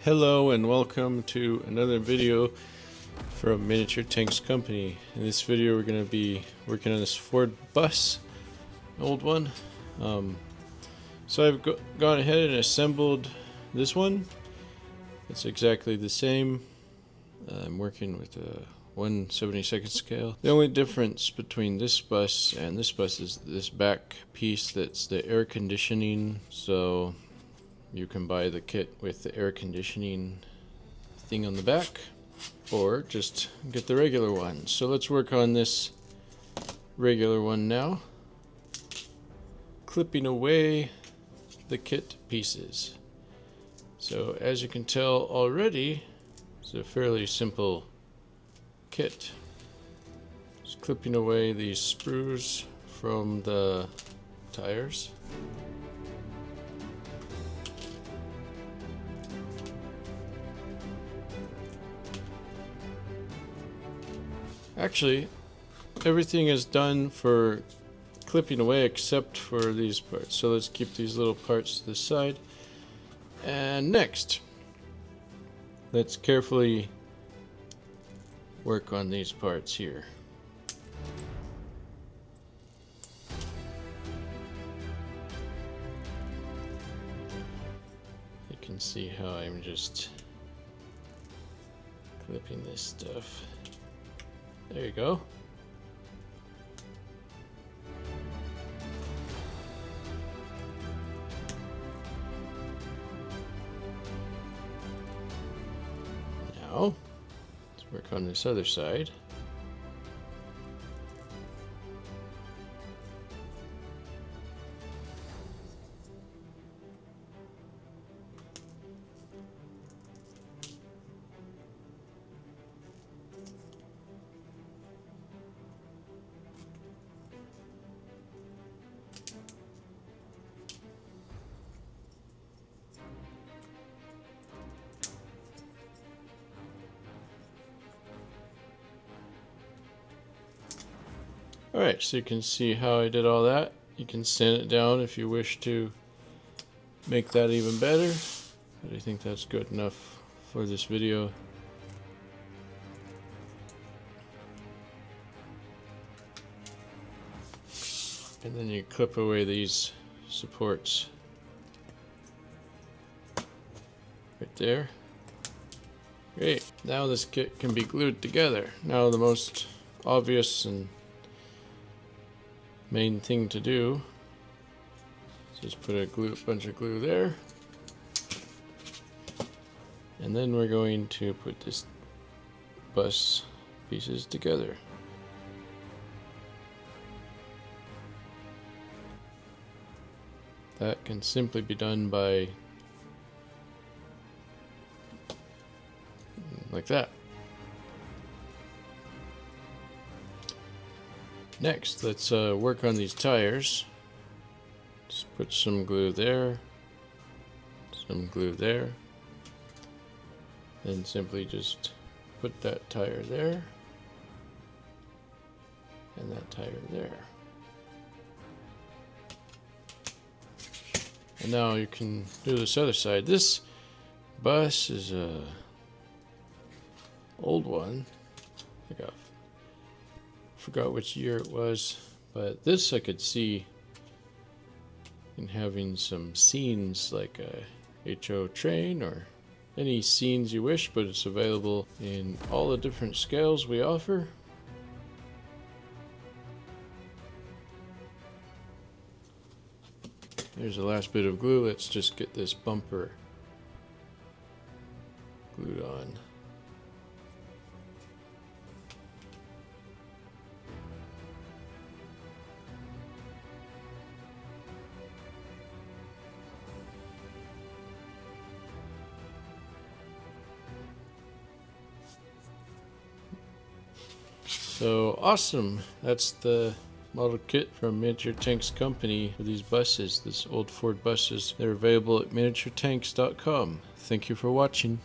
Hello and welcome to another video from Miniature Tanks Company. In this video we're going to be working on this Ford bus, an old one. So I've gone ahead and assembled this one. It's exactly the same. I'm working with a 1/72 scale. The only difference between this bus and this bus is this back piece that's the air conditioning. So you can buy the kit with the air conditioning thing on the back, or just get the regular one. So let's work on this regular one now, clipping away the kit pieces. So as you can tell already, it's a fairly simple kit. Just clipping away these sprues from the tires. Actually, everything is done for clipping away except for these parts. So let's keep these little parts to the side. And next, let's carefully work on these parts here. You can see how I'm just clipping this stuff. There you go. Now, let's work on this other side. Alright, so you can see how I did all that. You can sand it down if you wish to make that even better, but I think that's good enough for this video. And then you clip away these supports right there. Great, now this kit can be glued together. Now the most obvious and main thing to do is just put a bunch of glue there, and then we're going to put this bus pieces together. That can simply be done by like that. Next, let's work on these tires. Just put some glue there, some glue there, then simply just put that tire there, and that tire there. And now you can do this other side. This bus is a old one. I forgot which year it was, but this I could see in having some scenes like a HO train or any scenes you wish, but it's available in all the different scales we offer. There's the last bit of glue. Let's just get this bumper glued on. So awesome, that's the model kit from Miniature Tanks Company for these buses, this old Ford buses. They're available at miniaturetanks.com. Thank you for watching.